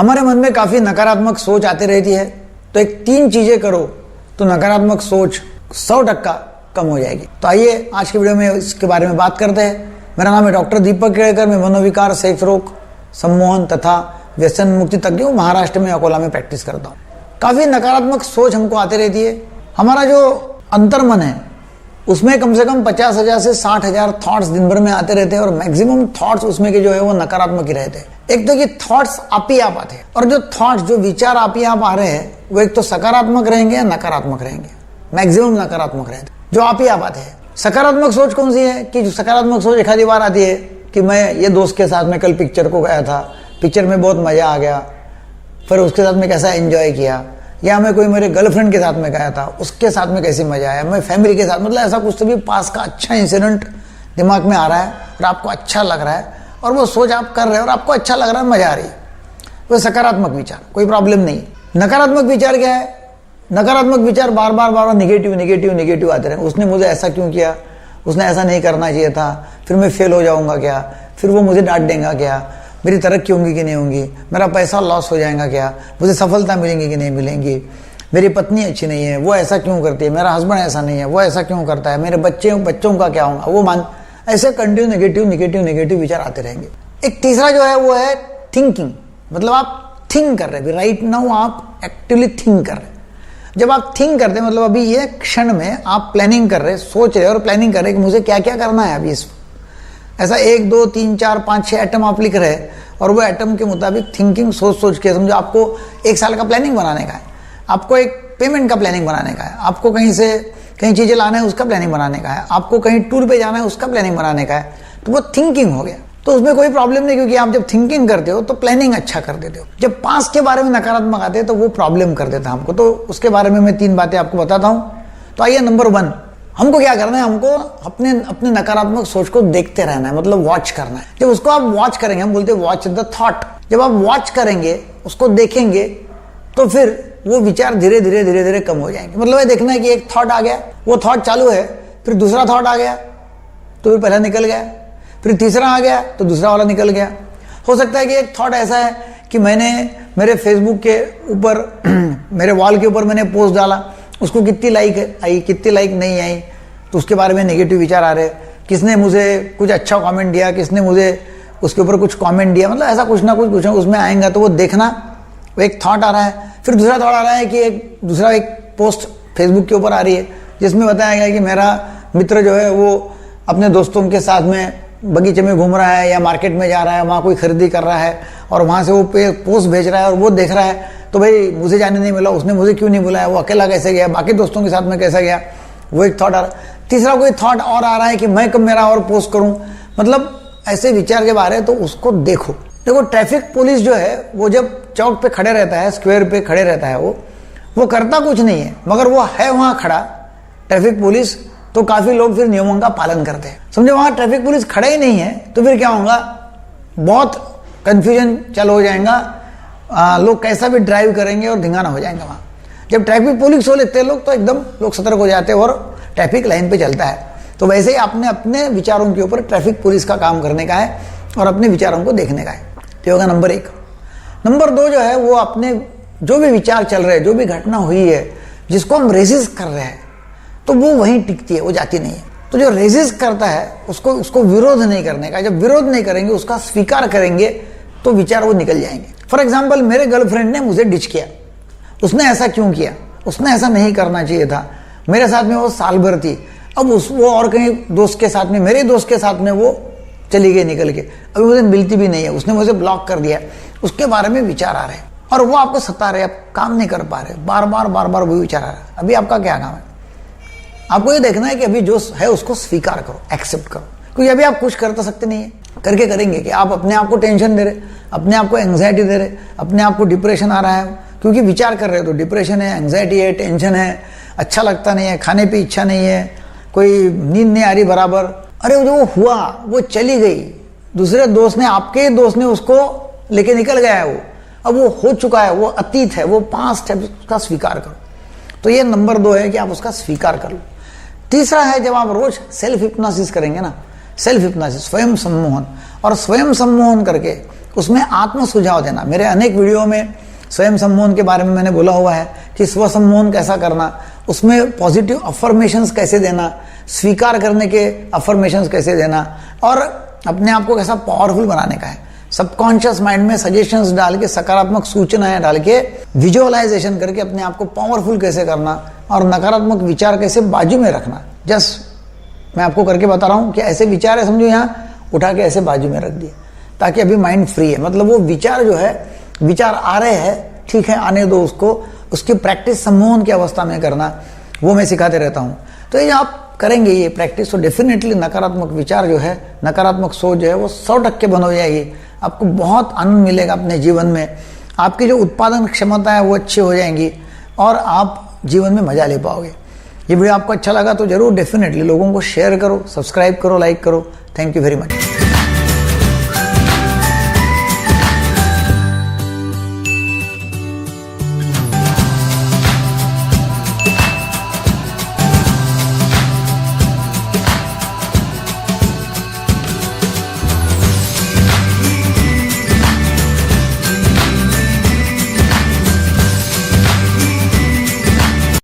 हमारे मन में काफी नकारात्मक सोच आती रहती है, तो एक 3 चीजें करो तो नकारात्मक सोच 100% कम हो जाएगी। तो आइए आज के वीडियो में इसके बारे में बात करते हैं। मेरा नाम है डॉक्टर दीपक केड़कर। मैं मनोविकार, सेक्स रोग, सम्मोहन तथा व्यसन मुक्ति तज्ञ हूँ। महाराष्ट्र में अकोला में प्रैक्टिस करता हूँ। काफी नकारात्मक सोच हमको आती रहती है। हमारा जो अंतर्मन है उसमें कम से कम 50,000 से 60,000 थॉट्स दिन भर में आते रहते हैं और मैक्सिमम थॉट्स उसमें के जो है वो नकारात्मक ही रहते हैं। एक तो कि थॉट्स आप ही आप आते हैं, और जो थॉट्स, जो विचार आप ही आप आ रहे हैं वो एक तो सकारात्मक रहेंगे या नकारात्मक रहेंगे। मैक्सिमम नकारात्मक रहते हैं जो आप ही आप आते हैं। सकारात्मक सोच कौन सी है कि जो सकारात्मक सोच एक आधी बार आती है कि मैं ये दोस्त के साथ में कल पिक्चर को गया था, पिक्चर में बहुत मजा आ गया, फिर उसके साथ में कैसा एंजॉय किया, या मैं कोई मेरे गर्लफ्रेंड के साथ में गया था, उसके साथ में कैसे मजा आया, मैं फैमिली के साथ, मतलब ऐसा कुछ तो भी पास का अच्छा इंसिडेंट दिमाग में आ रहा है और आपको अच्छा लग रहा है और वो सोच आप कर रहे हो और आपको अच्छा लग रहा है, मजा आ रही है, वो सकारात्मक विचार, कोई प्रॉब्लम नहीं। नकारात्मक विचार क्या है? नकारात्मक विचार बार बार निगेटिव आते रहे। उसने मुझे ऐसा क्यों किया, उसने ऐसा नहीं करना चाहिए था, फिर मैं फेल हो जाऊंगा क्या, फिर वो मुझे डांट देगा क्या, मेरी तरक्की होंगी कि नहीं होंगी, मेरा पैसा लॉस हो जाएगा क्या, मुझे सफलता मिलेंगी कि नहीं मिलेंगी, मेरी पत्नी अच्छी नहीं है, वो ऐसा क्यों करती है, मेरा हस्बैंड ऐसा नहीं है, वो ऐसा क्यों करता है, मेरे बच्चों का क्या होगा, वो मान, ऐसे कंटिन्यू निगेटिव विचार आते रहेंगे। एक तीसरा जो है वो है थिंकिंग, मतलब आप थिंक कर रहे हैं, राइट नाउ आप एक्टिवली थिंक कर रहे हैं। जब आप थिंक करते हैं मतलब अभी ये क्षण में आप प्लानिंग कर रहे हैं, सोच रहे हैं और प्लानिंग कर रहे हैं कि मुझे क्या क्या करना है अभी इस, ऐसा 1 2 3 4 5 6 एटम आप लिख रहे हैं और वो एटम के मुताबिक थिंकिंग सोच के, समझो आपको 1 साल का प्लानिंग बनाने का है, आपको एक पेमेंट का प्लानिंग बनाने का है, आपको कहीं से कहीं चीजें लाना है उसका प्लानिंग बनाने का है, आपको कहीं टूर पे जाना है उसका प्लानिंग बनाने का है, तो वो थिंकिंग हो गया। तो उसमें कोई प्रॉब्लम नहीं, क्योंकि आप जब थिंकिंग करते हो तो प्लानिंग अच्छा कर देते हो। जब पास के बारे में नकारात्मक आते हैं तो वो प्रॉब्लम कर देता है हमको। तो उसके बारे में मैं 3 बातें आपको बताता हूँ। तो आइए, नंबर 1, हमको क्या करना है, हमको अपने नकारात्मक सोच को देखते रहना है, मतलब वॉच करना है। जब उसको आप वॉच करेंगे, हम बोलते हैं वॉच द थॉट, जब आप वॉच करेंगे, उसको देखेंगे, तो फिर वो विचार धीरे धीरे कम हो जाएंगे। मतलब ये देखना है कि एक थॉट आ गया, वो थॉट चालू है, फिर दूसरा थॉट आ गया तो फिर पहला निकल गया, फिर तीसरा आ गया तो दूसरा वाला निकल गया। हो सकता है कि एक थॉट ऐसा है कि मैंने मेरे फेसबुक के ऊपर मेरे वॉल के ऊपर मैंने पोस्ट डाला, उसको कितनी लाइक आई, कितनी लाइक नहीं आई, तो उसके बारे में नेगेटिव विचार आ रहे। किसने मुझे कुछ अच्छा कमेंट दिया, किसने मुझे उसके ऊपर कुछ कमेंट दिया, मतलब ऐसा कुछ ना कुछ उसमें आएगा। तो वो देखना, वो एक थॉट आ रहा है। फिर दूसरा थॉट आ रहा है कि एक पोस्ट फेसबुक के ऊपर आ रही है जिसमें बताया गया कि मेरा मित्र जो है वो अपने दोस्तों के साथ में बगीचे में घूम रहा है या मार्केट में जा रहा है, वहाँ कोई खरीदी कर रहा है और वहाँ से वो पोस्ट भेज रहा है और वो देख रहा है, तो भाई मुझे जाने नहीं मिला, उसने मुझे क्यों नहीं बुलाया, वो अकेला कैसे गया, बाकी दोस्तों के साथ में कैसा गया, वो एक थॉट आ रहा है। तीसरा कोई थॉट और आ रहा है कि मैं कब मेरा और पोस्ट करूं, मतलब ऐसे विचार के बारे। तो उसको देखो। ट्रैफिक पुलिस जो है वो जब चौक पे खड़े रहता है, स्क्वायर पे खड़े रहता है, वो करता कुछ नहीं है, मगर वो है वहां खड़ा ट्रैफिक पुलिस, तो काफी लोग फिर नियमों का पालन करते हैं। समझो वहां ट्रैफिक पुलिस खड़ा ही नहीं है तो फिर क्या होगा, बहुत कंफ्यूजन चालू हो जाएगा, लोग कैसा भी ड्राइव करेंगे और धिंगाना हो जाएगा वहां। जब ट्रैफिक पुलिस हो लेते हैं लोग तो एकदम लोग सतर्क हो जाते हैं और ट्रैफिक लाइन पे चलता है। तो वैसे ही आपने अपने विचारों के ऊपर ट्रैफिक पुलिस का काम करने का है और अपने विचारों को देखने का है। तो होगा नंबर 1। नंबर 2 जो है वो अपने जो भी विचार चल रहे हैं, जो भी घटना हुई है जिसको हम रेजिस्ट कर रहे हैं, तो वो वहीं टिकती है, वो जाती नहीं है। तो जो रेजिस्ट करता है उसको विरोध नहीं करने का। जब विरोध नहीं करेंगे, उसका स्वीकार करेंगे, तो विचार वो निकल जाएंगे। फॉर एग्जाम्पल, मेरे गर्लफ्रेंड ने मुझे डिच किया, उसने ऐसा क्यों किया, उसने ऐसा नहीं करना चाहिए था, मेरे साथ में वो साल भर थी, अब वो और कहीं दोस्त के साथ में, मेरे दोस्त के साथ में वो चली गई निकल के, अभी मुझे मिलती भी नहीं है, उसने मुझे ब्लॉक कर दिया, उसके बारे में विचार आ रहे हैं और वो आपको सता रहे, आप काम नहीं कर पा रहे, बार बार वो विचार आ रहा है। अभी आपका क्या काम है? आपको ये देखना है कि अभी जो है उसको स्वीकार करो, एक्सेप्ट करो, क्योंकि अभी आप कुछ कर तो सकते नहीं है। करके करेंगे कि आप अपने आप को टेंशन दे रहे, अपने आप को एंग्जाइटी दे रहे, अपने आप को डिप्रेशन आ रहा है, क्योंकि विचार कर रहे हो तो डिप्रेशन है, एंग्जाइटी है, टेंशन है, अच्छा लगता नहीं है, खाने पे इच्छा नहीं है, कोई नींद नहीं आ रही बराबर। अरे जो वो हुआ, वो चली गई, दूसरे दोस्त ने, आपके दोस्त ने उसको लेके निकल गया है, वो अब वो हो चुका है, वो अतीत है, वो पास्ट है, उसका स्वीकार करो। तो ये नंबर 2 है कि आप उसका स्वीकार कर लो। तीसरा है, जब आप रोज सेल्फ हिप्नोसिस करेंगे ना, सेल्फ हिप्नोसिस, स्वयं सम्मोहन, और स्वयं सम्मोहन करके उसमें आत्म सुझाव देना। मेरे अनेक वीडियो में स्वयं सम्मोहन के बारे में मैंने बोला हुआ है कि स्व सम्मोहन कैसा करना, उसमें पॉजिटिव अफर्मेशंस कैसे देना, स्वीकार करने के अफर्मेशंस कैसे देना, और अपने आप को कैसा पावरफुल बनाने का है। सबकॉन्शियस माइंड में सजेशंस डाल के, सकारात्मक सूचनाएं डाल के, विजुअलाइजेशन करके अपने आप को पावरफुल कैसे करना और नकारात्मक विचार कैसे बाजू में रखना। जस्ट मैं आपको करके बता रहा हूं कि ऐसे विचार है, समझो यहां उठा के ऐसे बाजू में रख दिए, ताकि अभी माइंड फ्री है। मतलब वो विचार जो है, विचार आ रहे हैं, ठीक है, आने दो उसको, उसकी प्रैक्टिस सम्मोहन की अवस्था में करना, वो मैं सिखाते रहता हूं। तो ये आप करेंगे ये प्रैक्टिस तो डेफिनेटली नकारात्मक विचार जो है, नकारात्मक सोच जो है वो 100% बंद हो जाएगी। आपको बहुत आनंद मिलेगा अपने जीवन में, आपकी जो उत्पादन क्षमता है वो अच्छी हो जाएंगी और आप जीवन में मजा ले पाओगे। ये वीडियो आपको अच्छा लगा तो जरूर डेफिनेटली लोगों को शेयर करो, सब्सक्राइब करो, लाइक करो। Thank you very much.